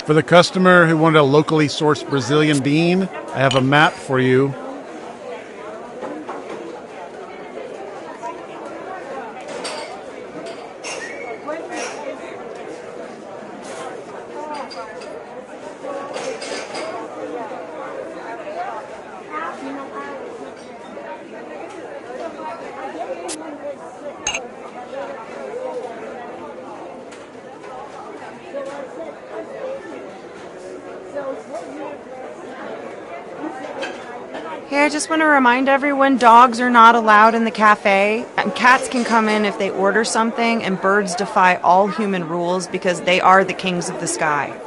For the customer who wanted a locally sourced Brazilian bean, I have a map for you. Hey, I just want to remind everyone dogs are not allowed in the cafe. And cats can come in if they order something, and birds defy all human rules because they are the kings of the sky.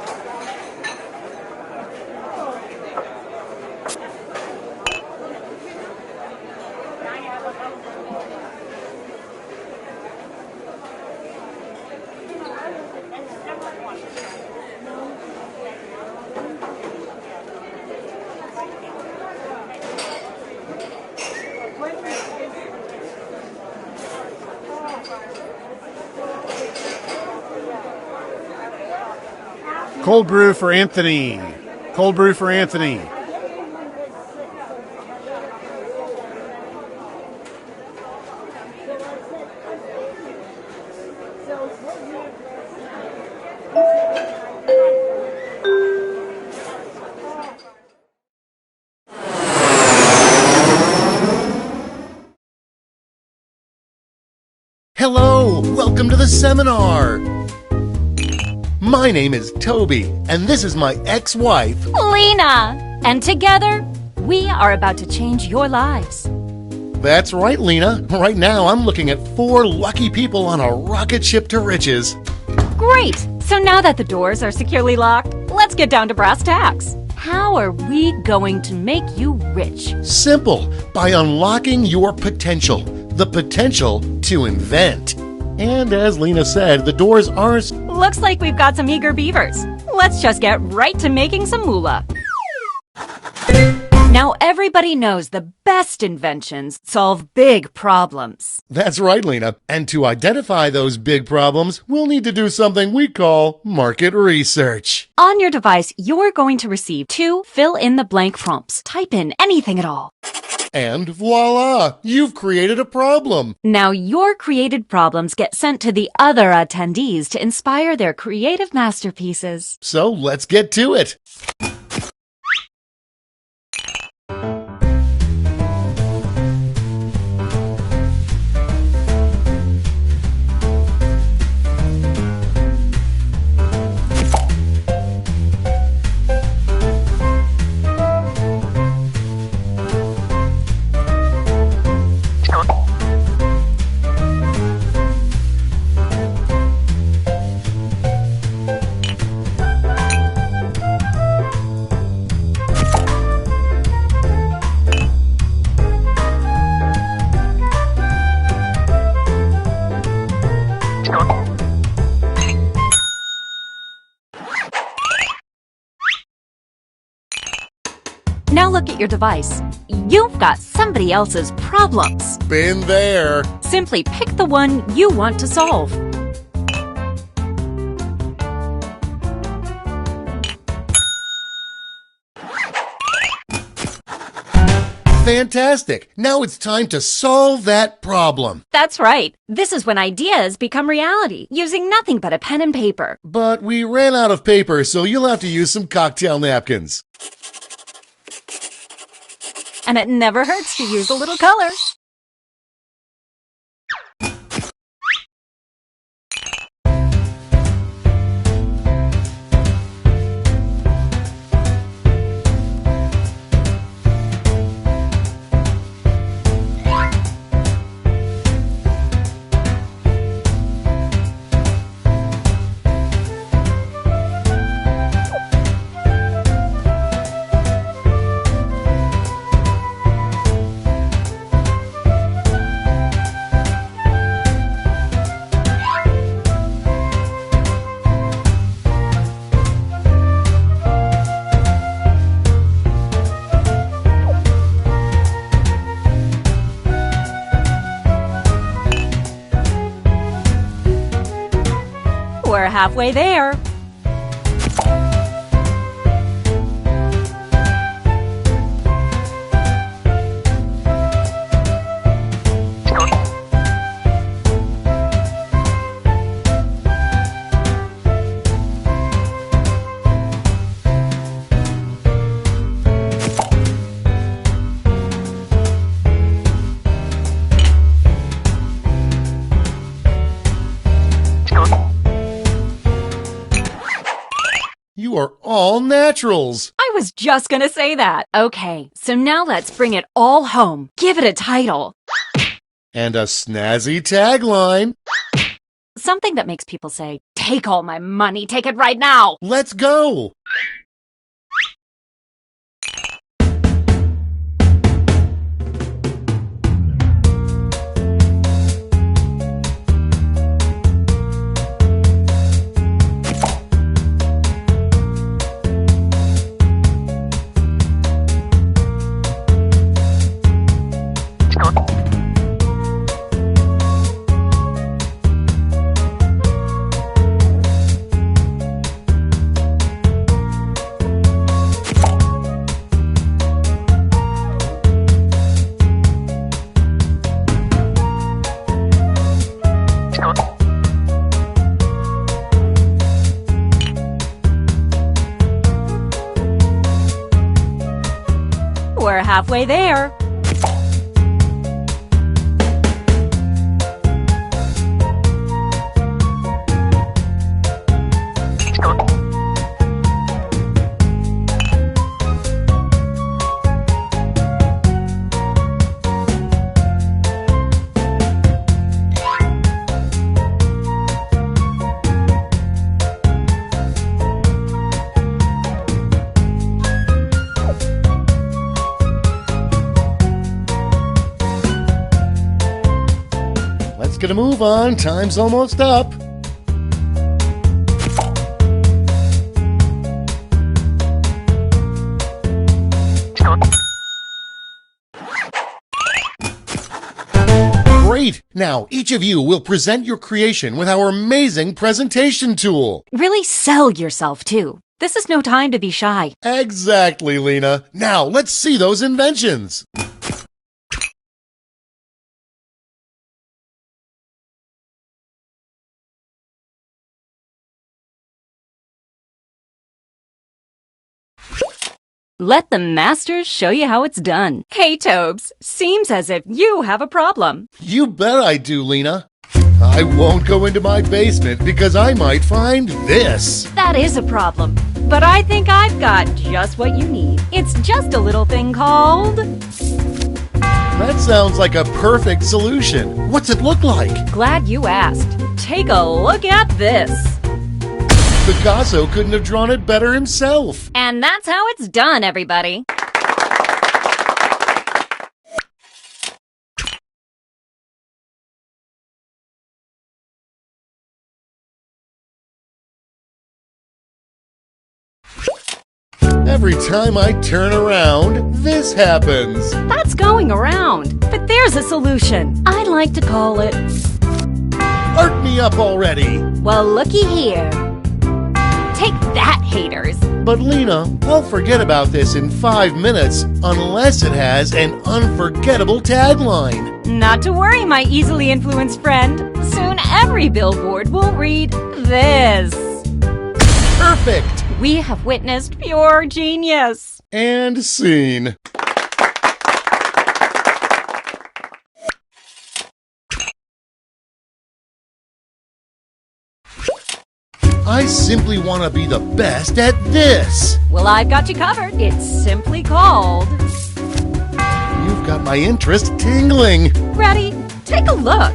Cold brew for Anthony. Cold brew for Anthony. Hello, welcome to the seminar. My name is Toby, and this is my ex-wife, Lena! And together, we are about to change your lives. That's right, Lena. Right now, I'm looking at 4 lucky people on a rocket ship to riches. Great! So now that the doors are securely locked, let's get down to brass tacks. How are we going to make you rich? Simple, by unlocking your potential. The potential to invent. And as Lena said, the doors are... Looks like we've got some eager beavers. Let's just get right to making some moolah. Now everybody knows the best inventions solve big problems. That's right, Lena. And to identify those big problems, we'll need to do something we call market research. On your device, you're going to receive 2 fill-in-the-blank prompts. Type in anything at all. And voila! You've created a problem. Now your created problems get sent to the other attendees to inspire their creative masterpieces. So let's get to it. Now look at your device. You've got somebody else's problems. Been there. Simply pick the one you want to solve. Fantastic. Now it's time to solve that problem. That's right. This is when ideas become reality, using nothing but a pen and paper. But we ran out of paper, so you'll have to use some cocktail napkins. And it never hurts to use a little color. We're halfway there. all naturals. I was just gonna say that. Okay, so now let's bring it all home. Give it a title. And a snazzy tagline. Something that makes people say, "Take all my money, take it right now." Let's go. We're halfway there. Let's get a move on. Time's almost up. Great! Now, each of you will present your creation with our amazing presentation tool. Really sell yourself, too. This is no time to be shy. Exactly, Lena. Now, let's see those inventions. Let the masters show you how it's done. Hey, Tobes, seems as if you have a problem. You bet I do, Lena. I won't go into my basement because I might find this. That is a problem, but I think I've got just what you need. It's just a little thing called... That sounds like a perfect solution. What's it look like? Glad you asked. Take a look at this. Picasso couldn't have drawn it better himself. And that's how it's done, everybody. Every time I turn around, this happens. That's going around. But there's a solution. I like to call it... Art me up already. Well, looky here. Take that, haters. But Lena, I'll forget about this in 5 minutes unless it has an unforgettable tagline. Not to worry, my easily influenced friend. Soon every billboard will read this. Perfect. We have witnessed pure genius. And scene. I simply want to be the best at this. Well, I've got you covered. It's simply called... You've got my interest tingling. Ready? Take a look.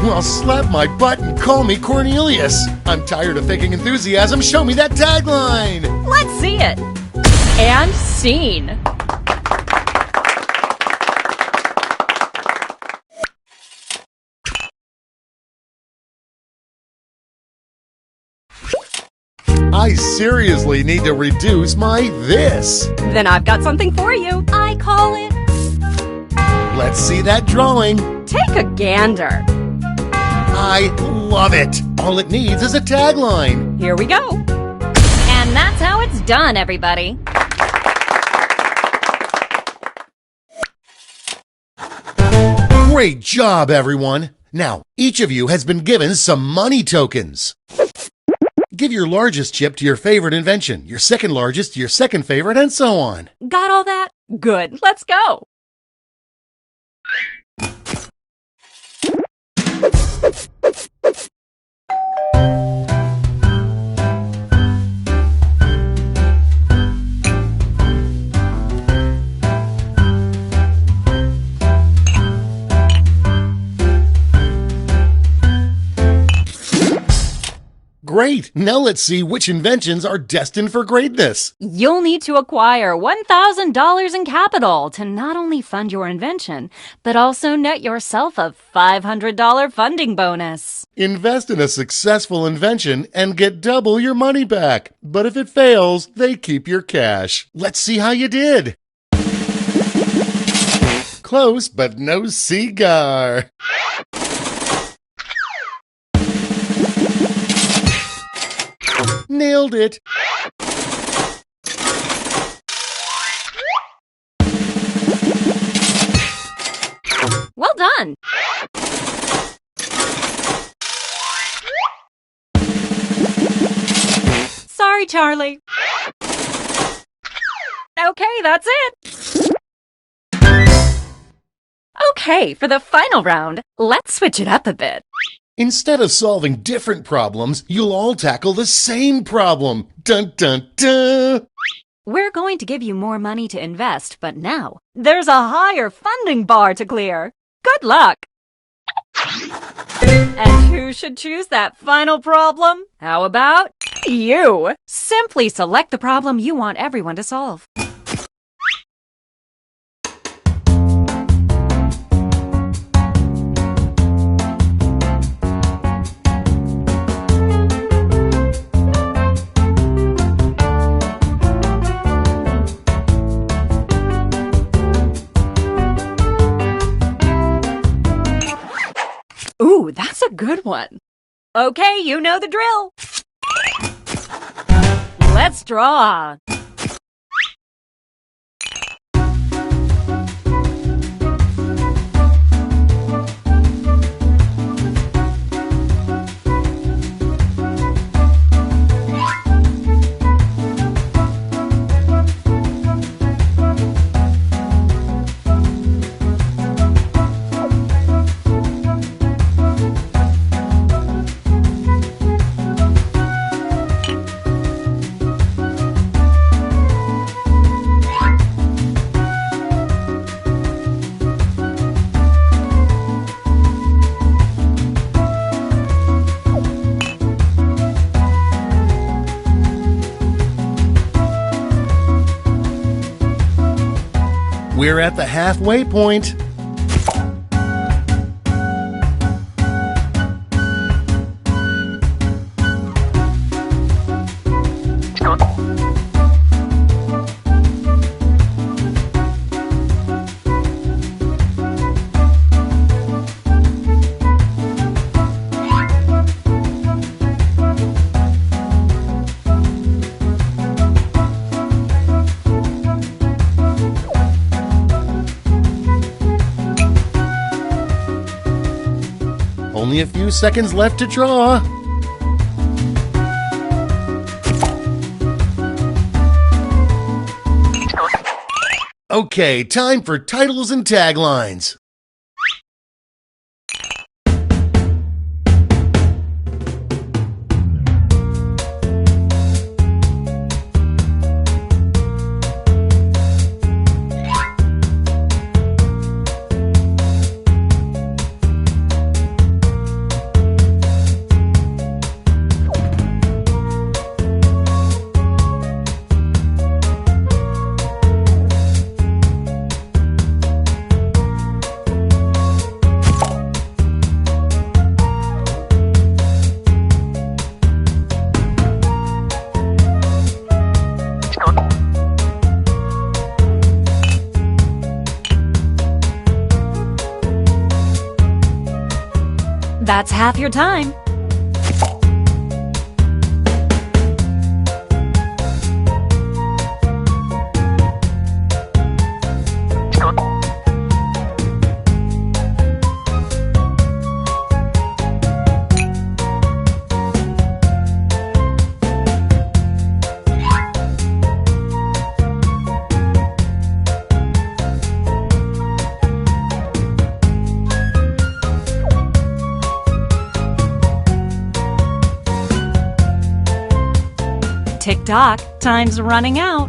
Well, slap my butt and call me Cornelius. I'm tired of faking enthusiasm. Show me that tagline. Let's see it. And scene. I seriously need to reduce my this. Then I've got something for you. I call it... Let's see that drawing. Take a gander. I love it. All it needs is a tagline. Here we go. And that's how it's done, everybody. Great job, everyone. Now, each of you has been given some money tokens. Give your largest chip to your favorite invention, your second largest to your second favorite, and so on. Got all that? Good. Let's go. Great! Now let's see which inventions are destined for greatness. You'll need to acquire $1,000 in capital to not only fund your invention, but also net yourself a $500 funding bonus. Invest in a successful invention and get double your money back. But if it fails, they keep your cash. Let's see how you did. Close, but no cigar. Nailed it. Well done! Sorry, Charlie. Okay, that's it. Okay, for the final round, let's switch it up a bit. Instead of solving different problems, you'll all tackle the same problem. Dun dun dun! We're going to give you more money to invest, but now there's a higher funding bar to clear. Good luck! And who should choose that final problem? How about you? Simply select the problem you want everyone to solve. Ooh, that's a good one. Okay, you know the drill. Let's draw. We're at the halfway point. Only a few seconds left to draw. Okay, time for titles and taglines. That's half your time. Tick-tock, time's running out.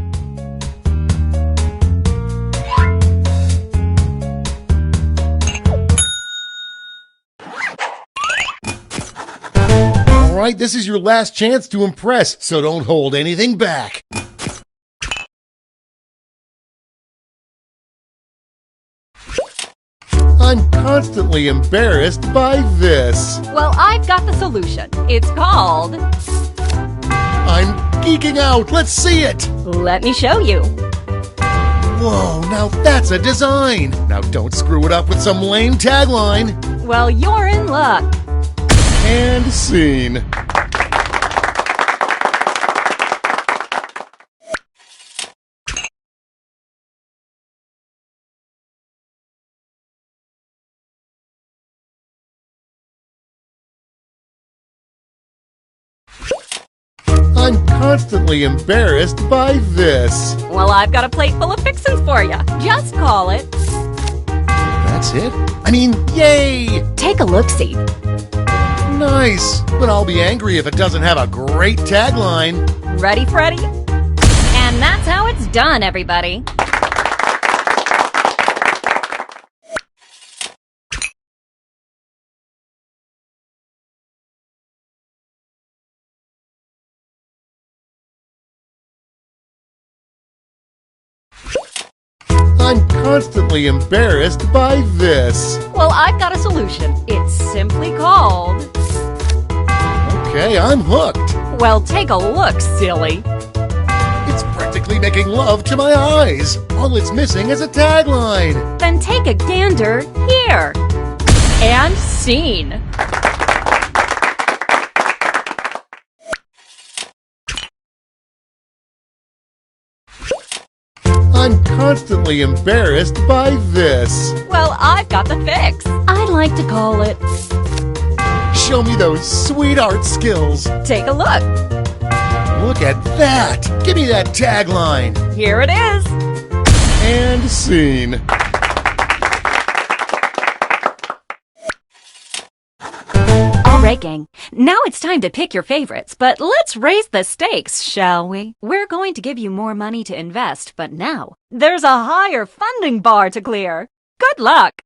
All right, this is your last chance to impress, so don't hold anything back. I'm constantly embarrassed by this. Well, I've got the solution. It's called... I'm geeking out. Let's see it. Let me show you. Whoa, now that's a design. Now don't screw it up with some lame tagline. Well, you're in luck. And scene. I'm constantly embarrassed by this. Well, I've got a plate full of fixins for you. Just call it. That's it? I mean, yay! Take a look-see. Nice, but I'll be angry if it doesn't have a great tagline. Ready, Freddy? And that's how it's done, everybody. I'm constantly embarrassed by this. Well, I've got a solution. It's simply called... Okay, I'm hooked. Well, take a look, silly. It's practically making love to my eyes. All it's missing is a tagline. Then take a gander here. And scene. I'm constantly embarrassed by this. Well, I've got the fix. I'd like to call it... Show me those sweet art skills. Take a look. Look at that. Give me that tagline. Here it is. And scene. All right, gang. Now it's time to pick your favorites, but let's raise the stakes, shall we? We're going to give you more money to invest, but now there's a higher funding bar to clear. Good luck!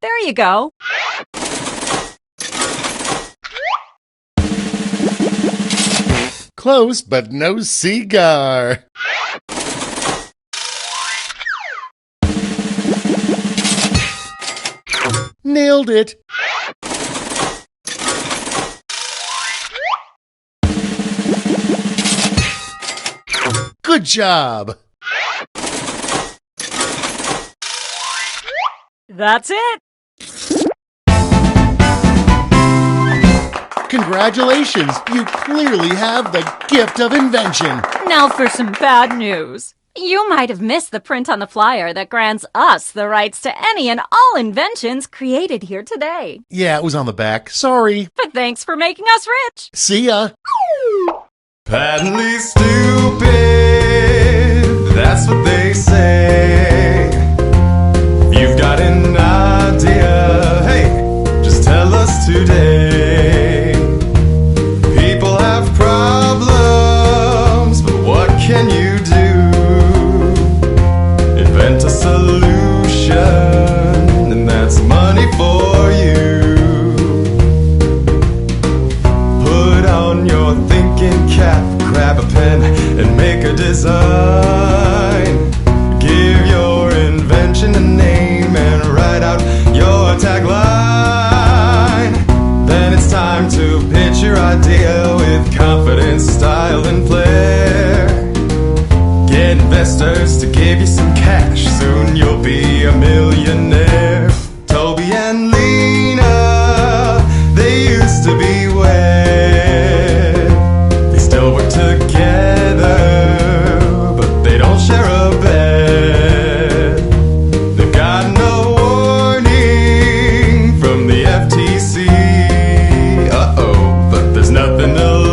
There you go. Close, but no cigar. Nailed it. Good job. That's it. Congratulations, you clearly have the gift of invention. Now for some bad news. You might have missed the print on the flyer that grants us the rights to any and all inventions created here today. Yeah, it was on the back. Sorry. But thanks for making us rich. See ya. Patently stupid, that's what they say. You've got an idea, hey, just tell us today. People have problems, but what can you do? Invent a solution, and that's money for you. Put on your thinking cap, grab a pen, and make a design. Give your invention a name and write out your tagline. Then it's time to pitch your idea with confidence, style, and flair. Get investors to give you some cash, soon you'll be a millionaire. Toby and Lena, they used to be wed. They still work together, but they don't share a bed. They've got no warning from the FTC. Uh-oh, but there's nothing to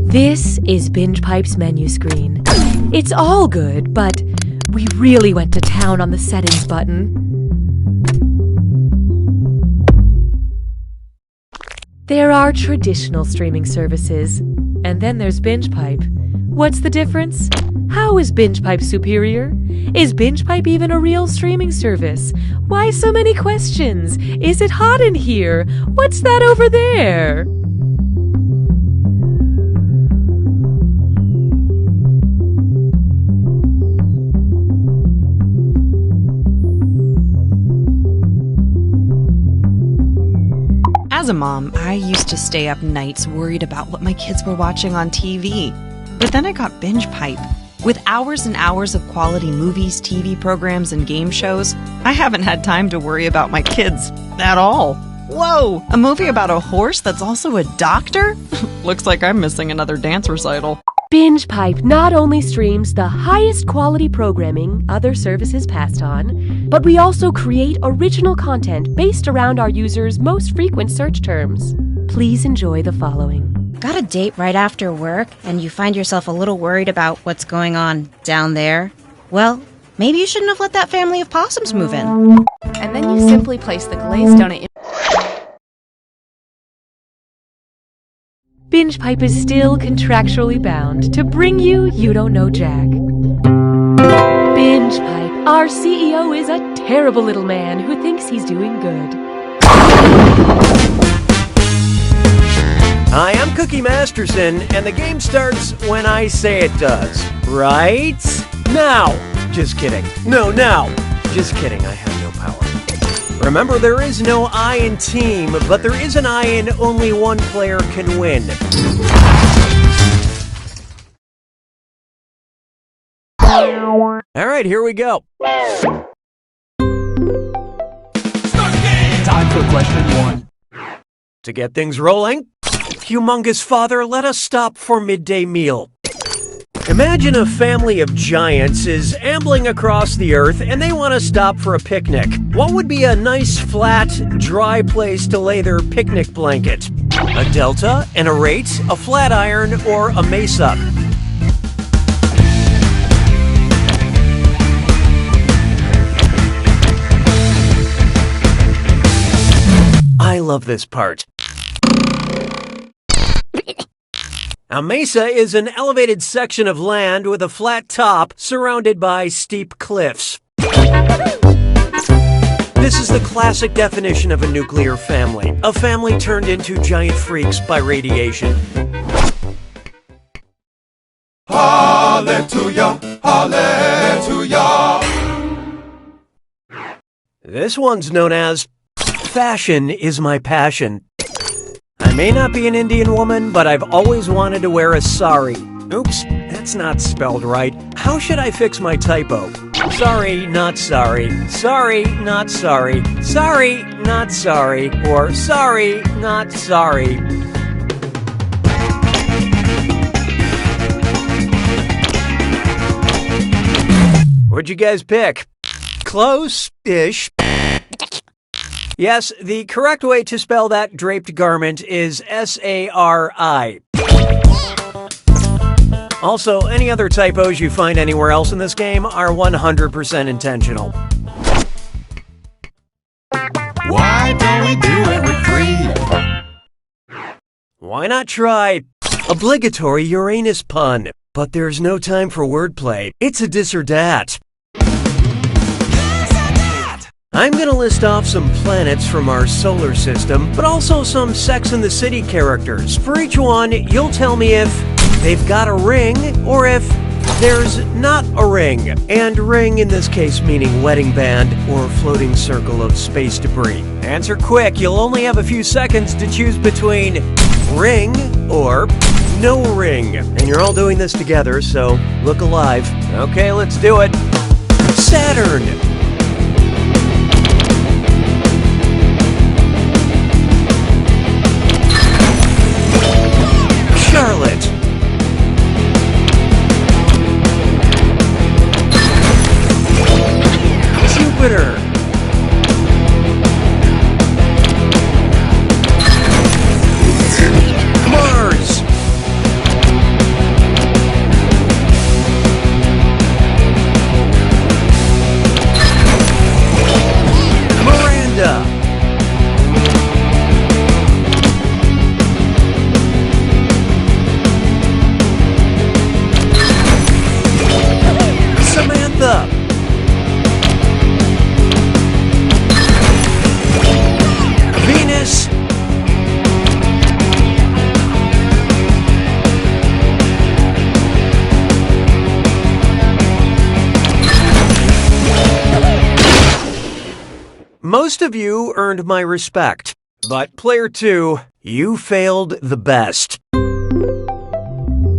This is Binge Pipe's menu screen. It's all good, but we really went to town on the settings button. There are traditional streaming services, and then there's Binge Pipe. What's the difference? How is Binge Pipe superior? Is Binge Pipe even a real streaming service? Why so many questions? Is it hot in here? What's that over there? As a mom, I used to stay up nights worried about what my kids were watching on TV. But then I got Binge Pipe. With hours and hours of quality movies, TV programs, and game shows, I haven't had time to worry about my kids at all. Whoa! A movie about a horse that's also a doctor? Looks like I'm missing another dance recital. Binge Pipe not only streams the highest quality programming other services passed on, but we also create original content based around our users' most frequent search terms. Please enjoy the following. Got a date right after work, and you find yourself a little worried about what's going on down there? Well, maybe you shouldn't have let that family of possums move in. And then you simply place the glazed donut in. Binge Pipe is still contractually bound to bring you You Don't Know Jack. Binge Pipe, our CEO is a terrible little man who thinks he's doing good. Hi, I'm Cookie Masterson, and the game starts when I say it does. Right? Now! Just kidding. No, now! Just kidding, I have no power. Remember, there is no I in team, but there is an I in only one player can win. Alright, here we go. Time for question 1. To get things rolling, humongous father, let us stop for midday meal. Imagine a family of giants is ambling across the earth and they want to stop for a picnic. What would be a nice, flat, dry place to lay their picnic blanket? A delta, an arate, a flat iron, or a mesa? I love this part. A mesa is an elevated section of land with a flat top surrounded by steep cliffs. This is the classic definition of a nuclear family. A family turned into giant freaks by radiation. Hallelujah, hallelujah. This one's known as Fashion is My Passion. I may not be an Indian woman, but I've always wanted to wear a sari. Oops, that's not spelled right. How should I fix my typo? Sorry, not sorry. Sorry, not sorry. Sorry, not sorry. Or sorry, not sorry. What'd you guys pick? Close-ish. Yes, the correct way to spell that draped garment is S-A-R-I. Also, any other typos you find anywhere else in this game are 100% intentional. Why don't we do it with 3? Why not try obligatory Uranus pun? But there's no time for wordplay. It's a this or dat. I'm gonna list off some planets from our solar system, but also some Sex and the City characters. For each one, you'll tell me if they've got a ring or if there's not a ring. And ring in this case meaning wedding band or floating circle of space debris. Answer quick, you'll only have a few seconds to choose between ring or no ring. And you're all doing this together, so look alive. Okay, let's do it. Saturn. Charlotte. Jupiter. Mars. Most of you earned my respect, but player 2, you failed the best.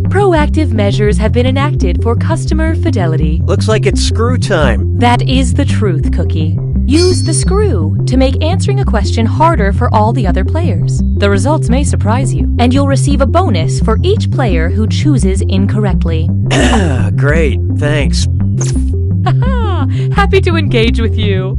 Proactive measures have been enacted for customer fidelity. Looks like it's screw time. That is the truth, Cookie. Use the screw to make answering a question harder for all the other players. The results may surprise you, and you'll receive a bonus for each player who chooses incorrectly. Great, thanks. Haha! Happy to engage with you.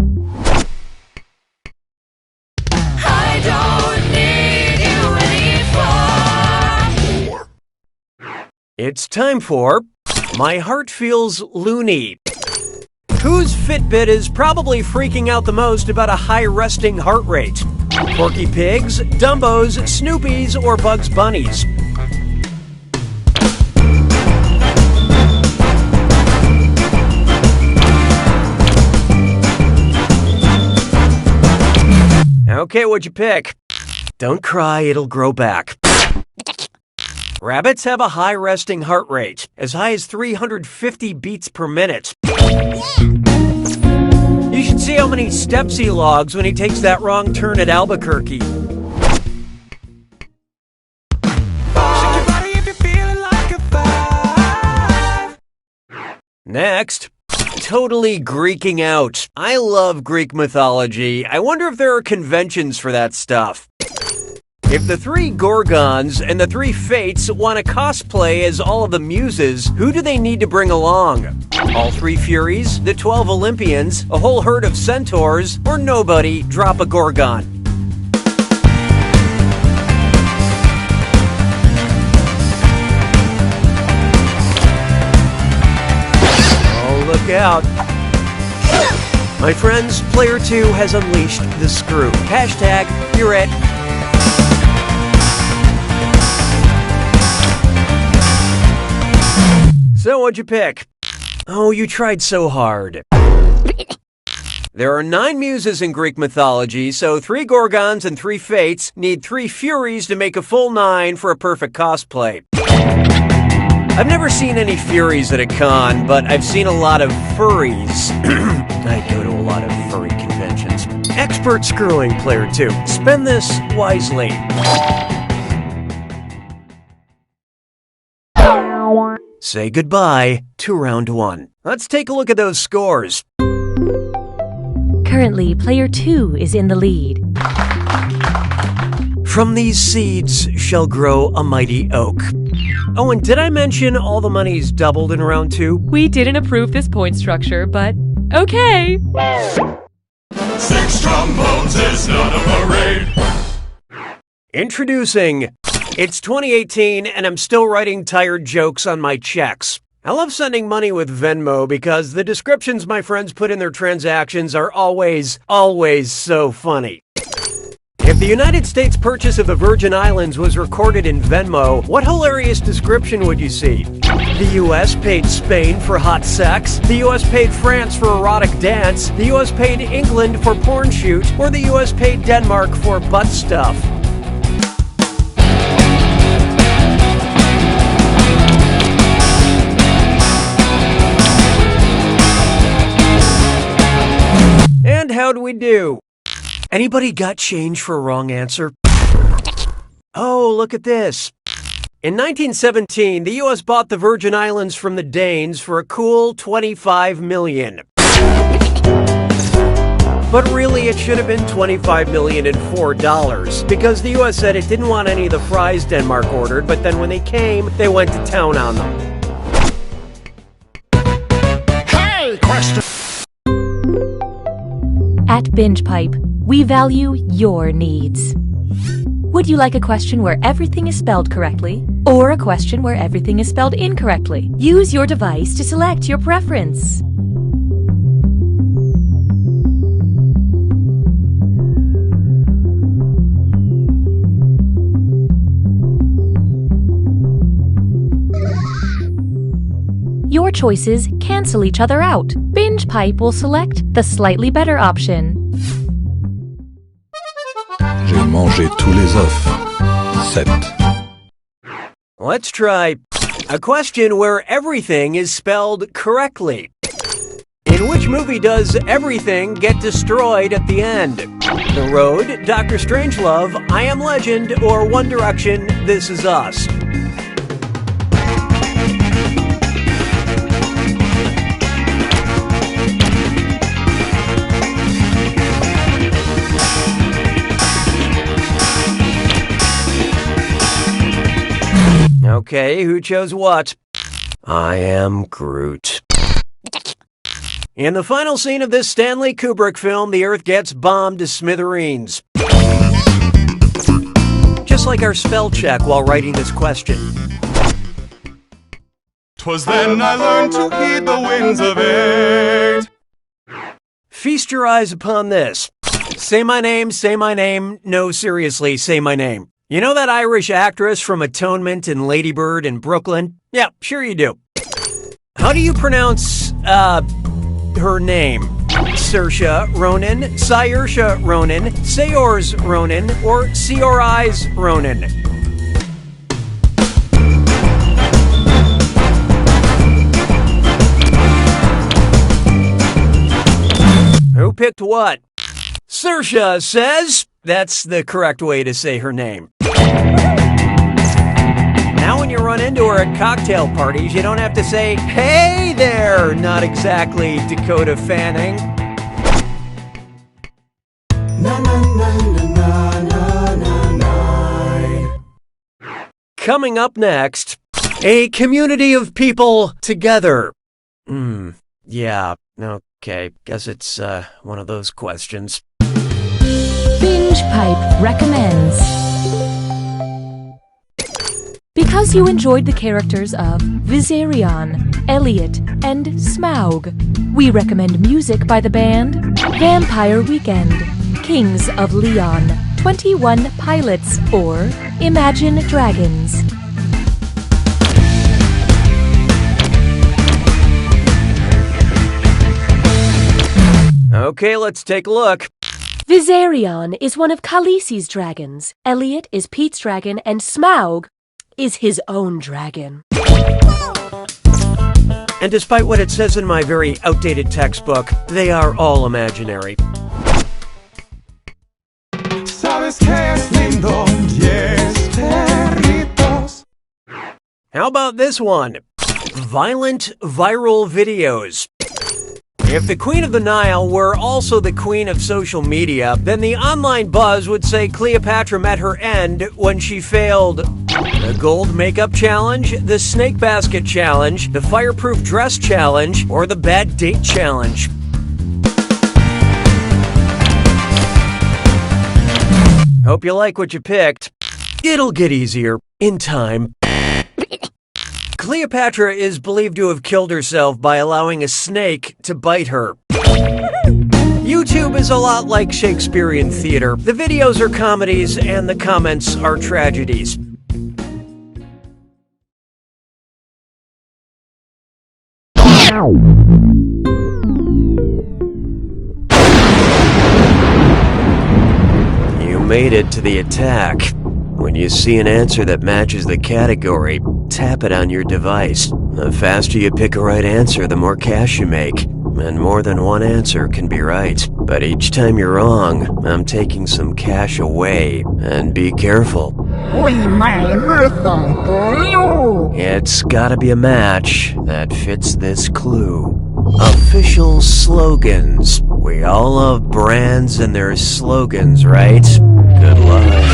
It's time for My Heart Feels Loony. Whose Fitbit is probably freaking out the most about a high resting heart rate? Porky Pigs, Dumbos, Snoopies, or Bugs Bunnies? Okay, what'd you pick? Don't cry, it'll grow back. Rabbits have a high resting heart rate, as high as 350 beats per minute. You should see how many steps he logs when he takes that wrong turn at Albuquerque. Next, totally Greeking out. I love Greek mythology. I wonder if there are conventions for that stuff. If the 3 Gorgons and the 3 Fates want to cosplay as all of the Muses, who do they need to bring along? All 3 Furies, the 12 Olympians, a whole herd of centaurs, or nobody? Drop a Gorgon. Oh, look out. My friends, player 2 has unleashed the screw. Hashtag, you're it. So what'd you pick? Oh, you tried so hard. There are 9 muses in Greek mythology, so 3 Gorgons and 3 Fates need 3 Furies to make a full 9 for a perfect cosplay. I've never seen any Furies at a con, but I've seen a lot of furries. I go to a lot of furry conventions. Expert screwing, player 2. Spend this wisely. Say goodbye to round 1. Let's take a look at those scores. Currently, player 2 is in the lead. From these seeds shall grow a mighty oak. Oh, and did I mention all the money's doubled in round 2? We didn't approve this point structure, but okay. 6 trombones is not a parade. Introducing, it's 2018 and I'm still writing tired jokes on my checks. I love sending money with Venmo because the descriptions my friends put in their transactions are always so funny. If the United States purchase of the Virgin Islands was recorded in Venmo, what hilarious description would you see? The U.S. paid Spain for hot sex, the U.S. paid France for erotic dance, the U.S. paid England for porn shoot, or the U.S. paid Denmark for butt stuff. And how'd we do? Anybody got change for a wrong answer? Oh, look at this. In 1917, the U.S. bought the Virgin Islands from the Danes for a cool $25 million. But really, it should have been $25,004 because the U.S. said it didn't want any of the fries Denmark ordered, but then when they came, they went to town on them. Hey, question. At Binge Pipe, we value your needs. Would you like a question where everything is spelled correctly, or a question where everything is spelled incorrectly? Use your device to select your preference. Your choices cancel each other out. Binge Pipe will select the slightly better option. J'ai mangé tous les œufs. 7. Let's try a question where everything is spelled correctly. In which movie does everything get destroyed at the end? The Road, Doctor Strangelove, I Am Legend, or One Direction, This Is Us? Okay, who chose what? I am Groot. In the final scene of this Stanley Kubrick film, the Earth gets bombed to smithereens. Just like our spell check while writing this question. 'Twas then I learned to heed the winds of eight. Feast your eyes upon this. Say my name, no seriously, say my name. You know that Irish actress from Atonement and Lady Bird in Brooklyn? Yeah, sure you do. How do you pronounce, her name? Saoirse Ronan, Saoirse Ronan, Saors Ronan, or Seorais Ronan? Who picked what? Saoirse says that's the correct way to say her name. Now when you run into her at cocktail parties, you don't have to say, "Hey there," not exactly Dakota Fanning. Na na na na na na na. Coming up next, a community of people together. Yeah, okay, guess it's one of those questions. Binge Pipe recommends. Because you enjoyed the characters of Viserion, Elliot, and Smaug, we recommend music by the band Vampire Weekend, Kings of Leon, 21 Pilots, or Imagine Dragons. Okay, let's take a look. Viserion is one of Khaleesi's dragons, Elliot is Pete's dragon, and Smaug is his own dragon. And despite what it says in my very outdated textbook, they are all imaginary. Sabes que es lindo, yes, perritos. How about this one? Violent viral videos. If the Queen of the Nile were also the queen of social media, then the online buzz would say Cleopatra met her end when she failed the gold makeup challenge, the snake basket challenge, the fireproof dress challenge, or the bad date challenge. Hope you like what you picked. It'll get easier in time. Cleopatra is believed to have killed herself by allowing a snake to bite her. YouTube is a lot like Shakespearean theater. The videos are comedies and the comments are tragedies. You made it to the attack. When you see an answer that matches the category, tap it on your device. The faster you pick a right answer, the more cash you make. And more than one answer can be right. But each time you're wrong, I'm taking some cash away. And be careful. It's gotta be a match that fits this clue. Official slogans. We all love brands and their slogans, right? Good luck.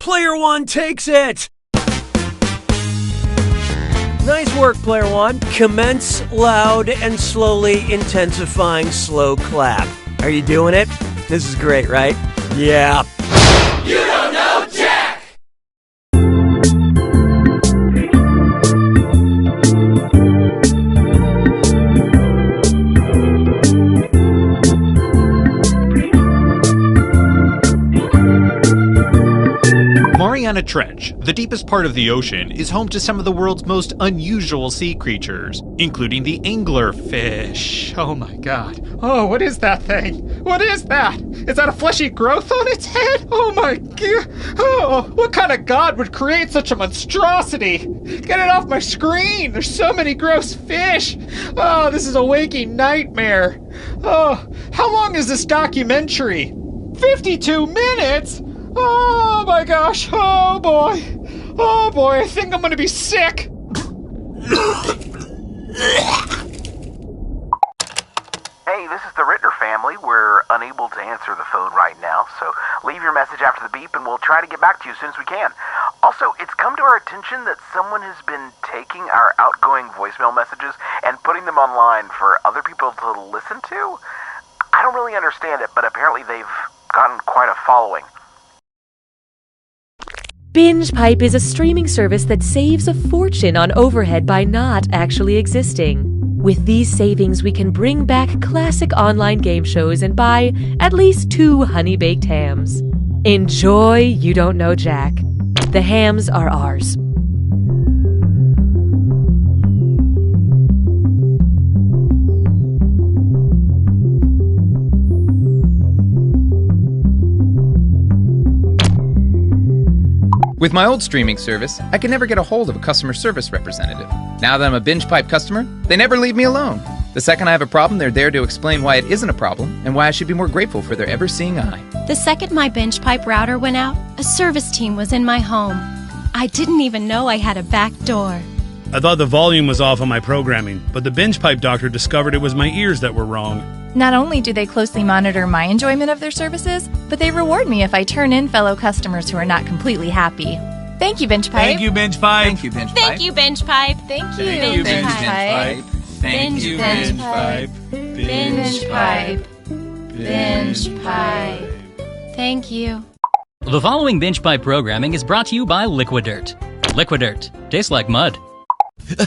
Player one takes it! Nice work, Player one. Commence loud and slowly intensifying slow clap. Are you doing it? This is great, right? Yeah. You don't know Jack! Mariana Trench, the deepest part of the ocean, is home to some of the world's most unusual sea creatures, including the anglerfish. Oh my god. Oh, what is that thing? What is that? Is that a fleshy growth on its head? Oh my god. Oh, what kind of god would create such a monstrosity? Get it off my screen. There's so many gross fish. Oh, this is a waking nightmare. Oh, how long is this documentary? 52 minutes? Oh my gosh, oh boy, I think I'm gonna be sick. Hey, this is the Ritter family. We're unable to answer the phone right now, so leave your message after the beep and we'll try to get back to you as soon as we can. Also, it's come to our attention that someone has been taking our outgoing voicemail messages and putting them online for other people to listen to. I don't really understand it, but apparently they've gotten quite a following. BingePipe is a streaming service that saves a fortune on overhead by not actually existing. With these savings, we can bring back classic online game shows and buy at least 2 honey-baked hams. Enjoy You Don't Know Jack. The hams are ours. With my old streaming service, I could never get a hold of a customer service representative. Now that I'm a BingePipe customer, they never leave me alone. The second I have a problem, they're there to explain why it isn't a problem and why I should be more grateful for their ever-seeing eye. The second my BingePipe router went out, a service team was in my home. I didn't even know I had a back door. I thought the volume was off on my programming, but the BingePipe doctor discovered it was my ears that were wrong. Not only do they closely monitor my enjoyment of their services, but they reward me if I turn in fellow customers who are not completely happy. Thank you, BingePipe. Thank you, BingePipe. Thank you, BingePipe. Thank you, BingePipe. Thank you, Thank you, BingePipe. Thank you, BingePipe. BingePipe. BingePipe. Thank you. The following BingePipe programming is brought to you by Liquidirt. Liquidirt. Tastes like mud.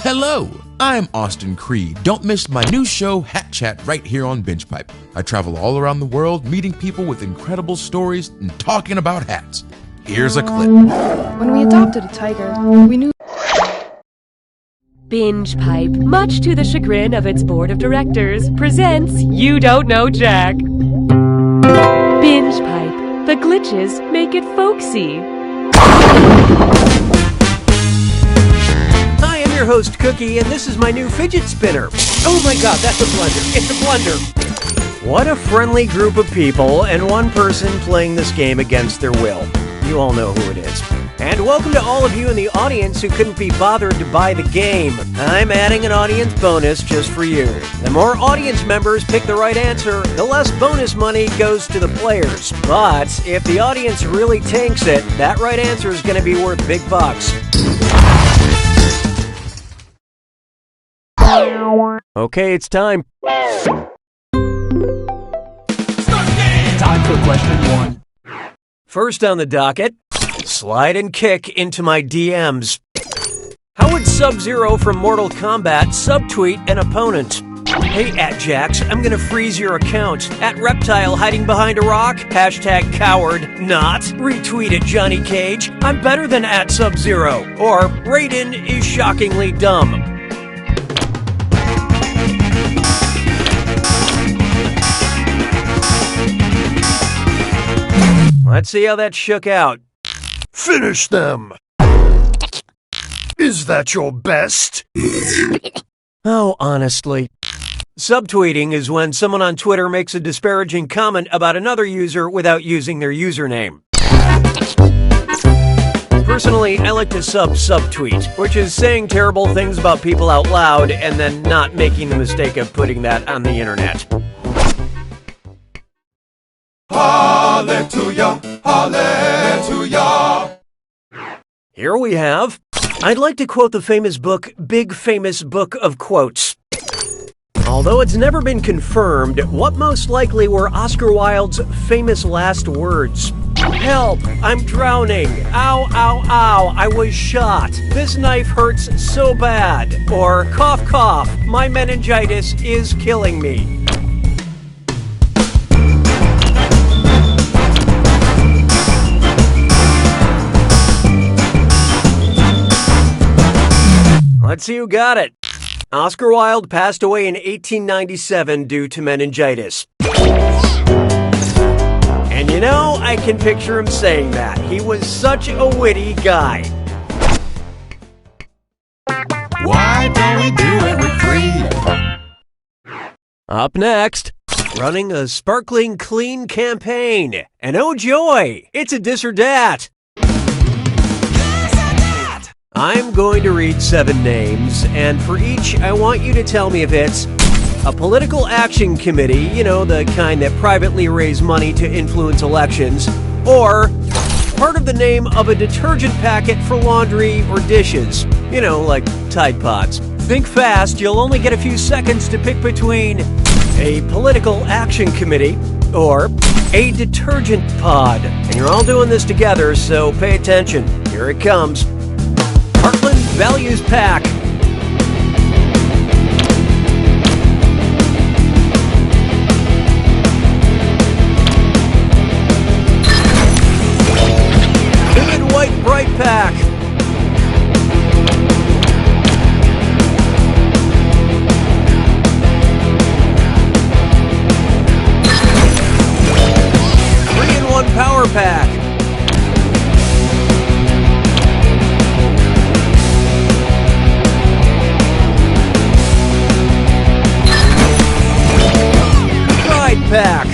Hello, I'm Austin Creed. Don't miss my new show, Hat Chat, right here on BingePipe. I travel all around the world, meeting people with incredible stories and talking about hats. Here's a clip. When we adopted a tiger, we knew... BingePipe, much to the chagrin of its board of directors, presents You Don't Know Jack. BingePipe, the glitches make it folksy. Your host Cookie, and this is my new fidget spinner. Oh my god, that's a blender. It's a blender. What a friendly group of people and one person playing this game against their will. You all know who it is. And welcome to all of you in the audience who couldn't be bothered to buy the game. I'm adding an audience bonus just for you. The more audience members pick the right answer, the less bonus money goes to the players. But if the audience really tanks it, that right answer is going to be worth big bucks. Okay, it's time. Time for question 1. First on the docket, slide and kick into my DMs. How would Sub-Zero from Mortal Kombat subtweet an opponent? Hey, @Jax, I'm gonna freeze your account. @Reptile hiding behind a rock. #coward not. Retweet it, Johnny Cage. I'm better than @Sub-Zero. Or Raiden is shockingly dumb. Let's see how that shook out. Finish them! Is that your best? Oh, honestly. Subtweeting is when someone on Twitter makes a disparaging comment about another user without using their username. Personally, I like to subtweet, which is saying terrible things about people out loud and then not making the mistake of putting that on the internet. Hallelujah, hallelujah. Here we have. I'd like to quote the famous book, Big Famous Book of Quotes. Although it's never been confirmed, what most likely were Oscar Wilde's famous last words? Help! I'm drowning! Ow, ow, ow! I was shot! This knife hurts so bad! Or cough, cough! My meningitis is killing me! Let's see who got it. Oscar Wilde passed away in 1897 due to meningitis. And you know, I can picture him saying that. He was such a witty guy. Why don't we do it with Creed? Up next, running a sparkling clean campaign. And oh joy, it's a dis or dat. I'm going to read 7 names, and for each, I want you to tell me if it's a political action committee, you know, the kind that privately raise money to influence elections, or part of the name of a detergent packet for laundry or dishes, you know, like Tide Pods. Think fast, you'll only get a few seconds to pick between a political action committee or a detergent pod. And you're all doing this together, so pay attention. Here it comes. Heartland Values Pack. Vivid White Bright Pack. Three-in-one Power Pack. Pack.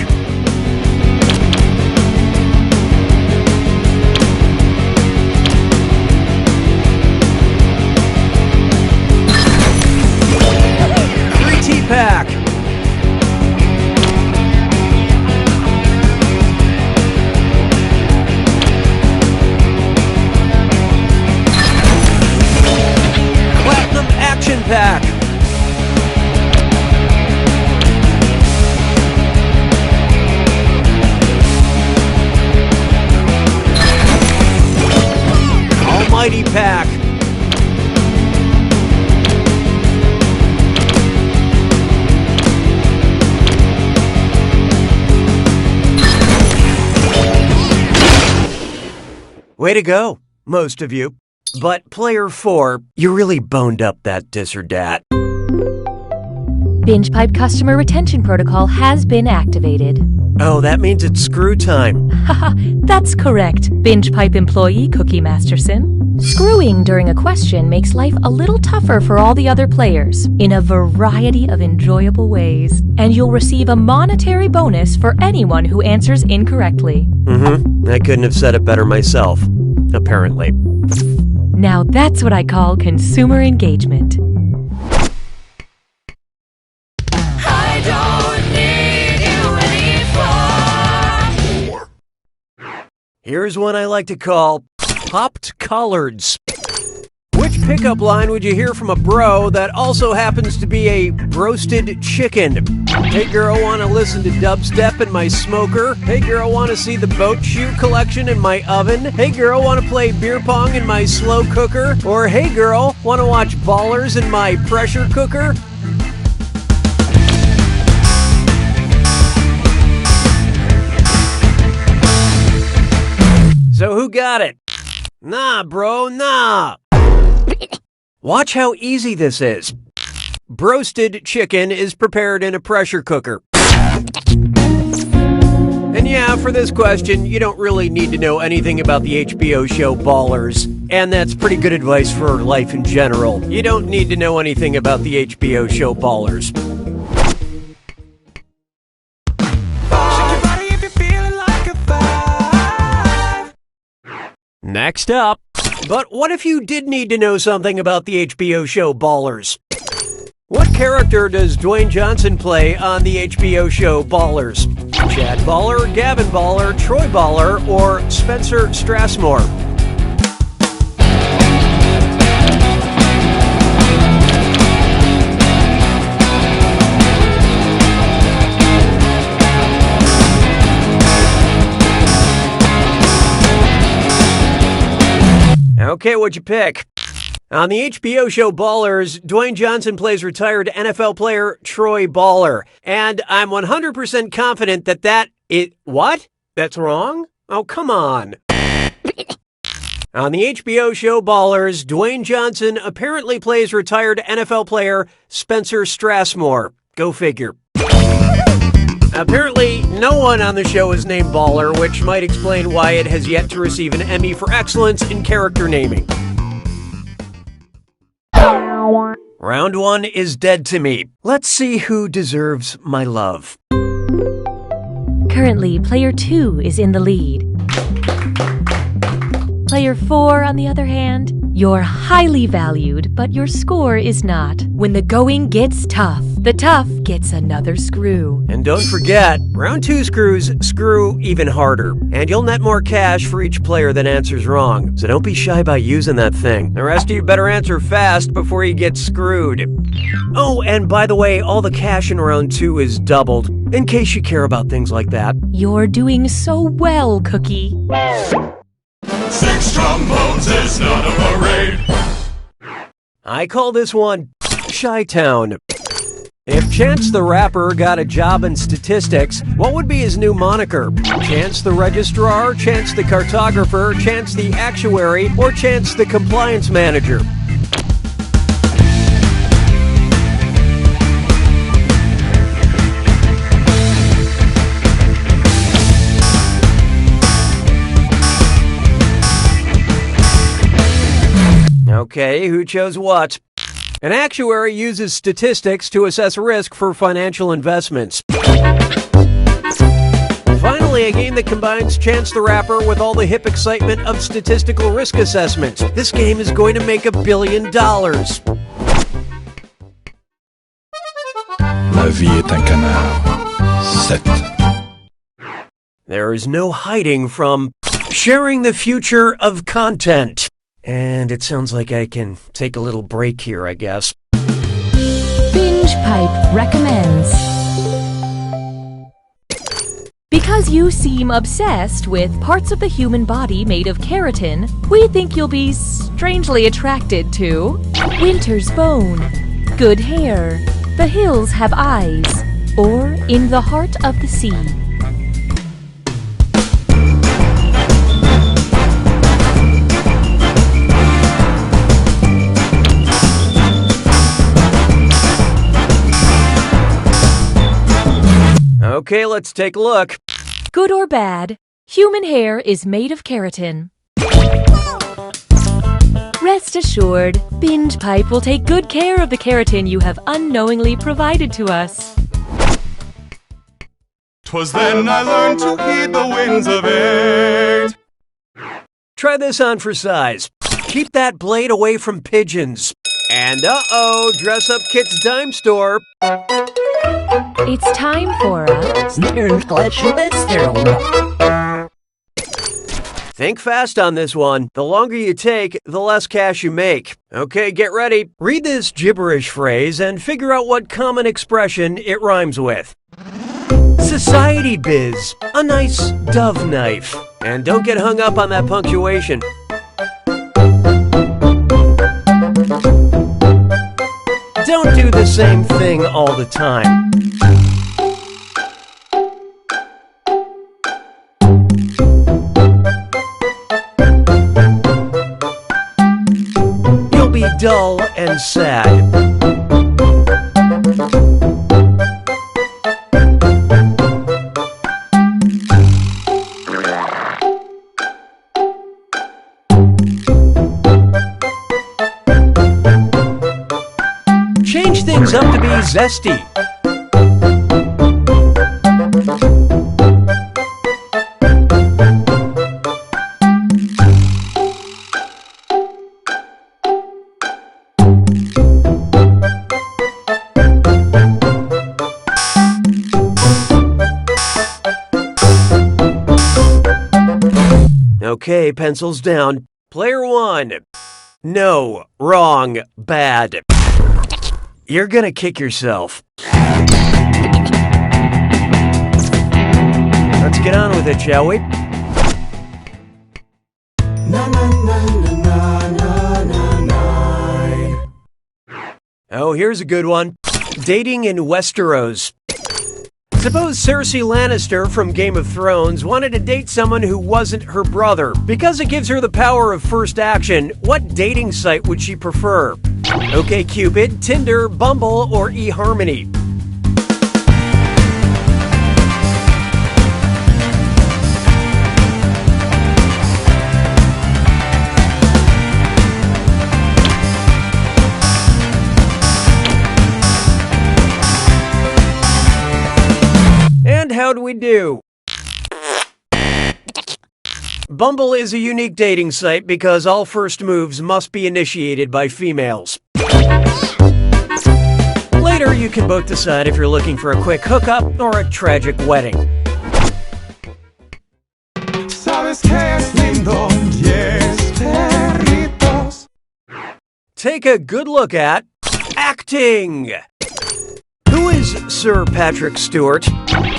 Three-T Pack. Platinum Action Pack. Almighty Pack. Way to go, most of you. But player 4, you really boned up that dis or dat. BingePipe customer retention protocol has been activated. Oh, that means it's screw time. Haha, that's correct, BingePipe employee Cookie Masterson. Screwing during a question makes life a little tougher for all the other players in a variety of enjoyable ways, and you'll receive a monetary bonus for anyone who answers incorrectly. I couldn't have said it better myself, apparently. Now that's what I call consumer engagement. I don't need you anymore. Here's one I like to call popped collards. Which pickup line would you hear from a bro that also happens to be a roasted chicken? Hey girl, wanna listen to dubstep in my smoker? Hey girl, wanna see the boat shoe collection in my oven? Hey girl, wanna play beer pong in my slow cooker? Or hey girl, wanna watch Ballers in my pressure cooker? So who got it? Nah, bro, nah. Watch how easy this is. Broasted chicken is prepared in a pressure cooker. And yeah, for this question, you don't really need to know anything about the HBO show Ballers. And that's pretty good advice for life in general. You don't need to know anything about the HBO show Ballers. Next up. But what if you did need to know something about the HBO show Ballers? What character does Dwayne Johnson play on the HBO show Ballers? Chad Baller, Gavin Baller, Troy Baller, or Spencer Strassmore? Okay, what'd you pick? On the HBO show Ballers, Dwayne Johnson plays retired NFL player Troy Baller. And I'm 100% confident that what? That's wrong? Oh, come on. On the HBO show Ballers, Dwayne Johnson apparently plays retired NFL player Spencer Strassmore. Go figure. Apparently, no one on the show is named Baller, which might explain why it has yet to receive an Emmy for excellence in character naming. Round 1 is dead to me. Let's see who deserves my love. Currently, player 2 is in the lead. Player 4, on the other hand, you're highly valued, but your score is not. When the going gets tough, the tough gets another screw. And don't forget, round 2 screws screw even harder. And you'll net more cash for each player that answers wrong. So don't be shy about using that thing. The rest of you better answer fast before you get screwed. Oh, and by the way, all the cash in round 2 is doubled, in case you care about things like that. You're doing so well, Cookie. 6 trombones is not a parade. I call this one Chi-Town. If Chance the Rapper got a job in statistics, what would be his new moniker? Chance the Registrar, Chance the Cartographer, Chance the Actuary, or Chance the Compliance Manager? Okay, who chose what? An actuary uses statistics to assess risk for financial investments. Finally, a game that combines Chance the Rapper with all the hip excitement of statistical risk assessment. This game is going to make $1 billion. La vie est un canard. 7. There is no hiding from sharing the future of content. And it sounds like I can take a little break here, I guess. Binge Pipe recommends. Because you seem obsessed with parts of the human body made of keratin, we think you'll be strangely attracted to Winter's Bone, Good Hair, The Hills Have Eyes, or In the Heart of the Sea. Okay, let's take a look. Good or bad, human hair is made of keratin. Rest assured, Binge Pipe will take good care of the keratin you have unknowingly provided to us. 'Twas then I learned to heed the winds of 8. Try this on for size. Keep that blade away from pigeons. And uh-oh, Dress Up Kit's Dime Store. It's time for a... Think fast on this one. The longer you take, the less cash you make. Okay, get ready. Read this gibberish phrase and figure out what common expression it rhymes with. Society biz. A nice dove knife. And don't get hung up on that punctuation. Don't do the same thing all the time. You'll be dull and sad. Change things up to be zesty. Okay, pencils down. Player 1. No, wrong, bad. You're gonna kick yourself. Let's get on with it, shall we? Na na na na na Oh, here's a good one. Dating in Westeros. Suppose Cersei Lannister from Game of Thrones wanted to date someone who wasn't her brother. Because it gives her the power of first action, what dating site would she prefer? OkCupid, Tinder, Bumble, or eHarmony? And how do we do? Bumble is a unique dating site because all first moves must be initiated by females. Later, you can both decide if you're looking for a quick hookup or a tragic wedding. Sabes que es lindo, yes, perritos. Take a good look at acting. Who is Sir Patrick Stewart?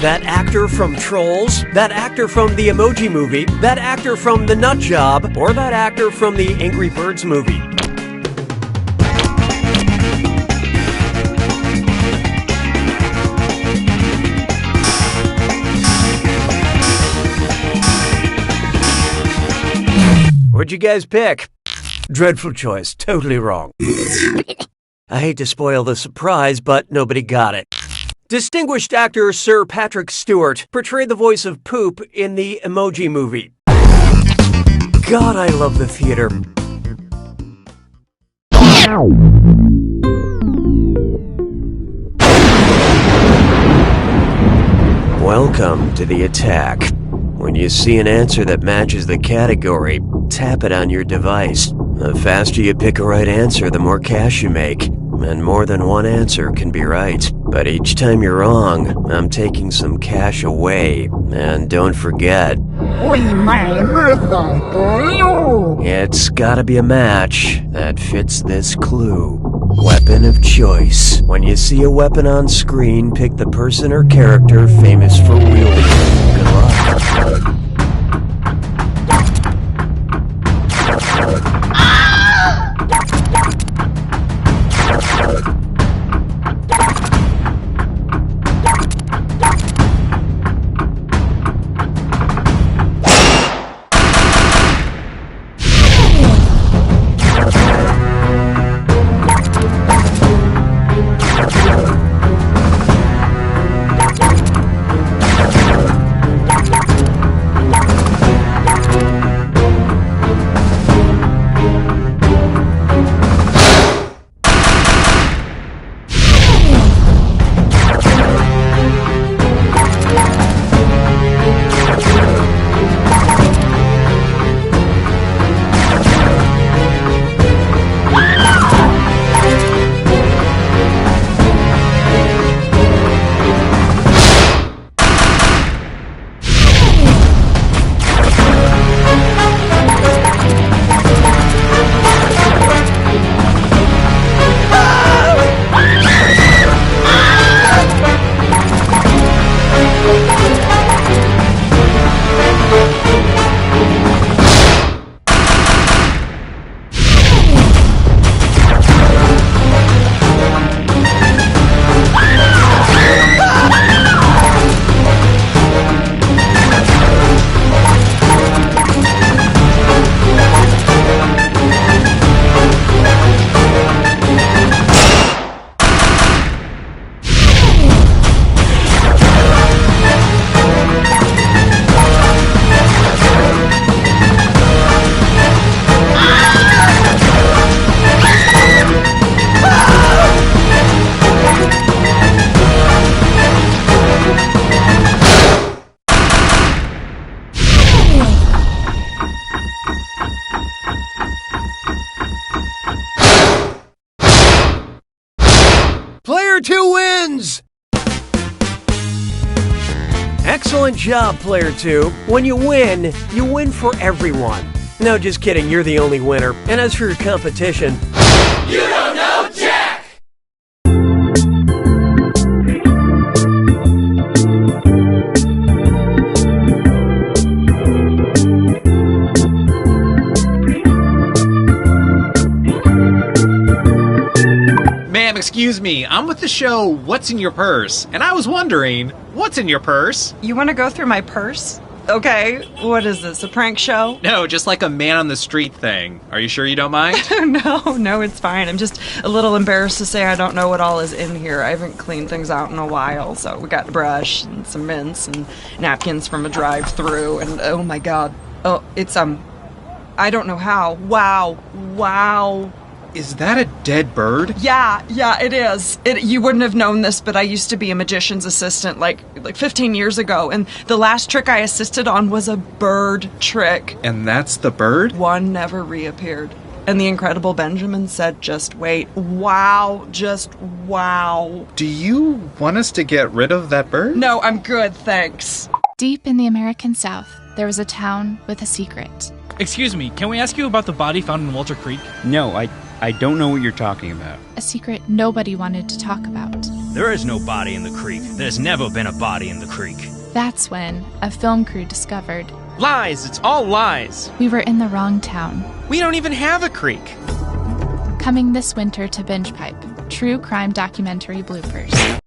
That actor from Trolls? That actor from the Emoji Movie? That actor from The Nut Job? Or that actor from the Angry Birds movie? What'd you guys pick? Dreadful choice. Totally wrong. I hate to spoil the surprise, but nobody got it. Distinguished actor Sir Patrick Stewart portrayed the voice of Poop in the Emoji Movie. God, I love the theater. Welcome to the attack. When you see an answer that matches the category, tap it on your device. The faster you pick a right answer, the more cash you make. And more than one answer can be right. But each time you're wrong, I'm taking some cash away. And don't forget, it's gotta be a match that fits this clue. Weapon of choice. When you see a weapon on screen, pick the person or character famous for wielding it. Good luck. Player 2 wins! Excellent job, Player 2. When you win for everyone. No, just kidding, you're the only winner. And as for your competition, You don't know Jack! Ma'am, excuse me. I'm with the show What's in Your Purse? And I was wondering, what's in your purse? You want to go through my purse? Okay, what is this, a prank show? No, just like a man on the street thing. Are you sure you don't mind? No, it's fine. I'm just a little embarrassed to say I don't know what all is in here. I haven't cleaned things out in a while, so we got a brush and some mints and napkins from a drive-thru, and oh my god. Oh, it's, I don't know how. Wow. Is that a dead bird? Yeah, it is. You wouldn't have known this, but I used to be a magician's assistant like 15 years ago, and the last trick I assisted on was a bird trick. And that's the bird? One never reappeared. And the incredible Benjamin said, just wait. Wow, just wow. Do you want us to get rid of that bird? No, I'm good, thanks. Deep in the American South, there was a town with a secret. Excuse me, can we ask you about the body found in Walter Creek? No, I don't know what you're talking about. A secret nobody wanted to talk about. There is no body in the creek. There's never been a body in the creek. That's when a film crew discovered. Lies! It's all lies! We were in the wrong town. We don't even have a creek! Coming this winter to Binge Pipe, true crime documentary bloopers.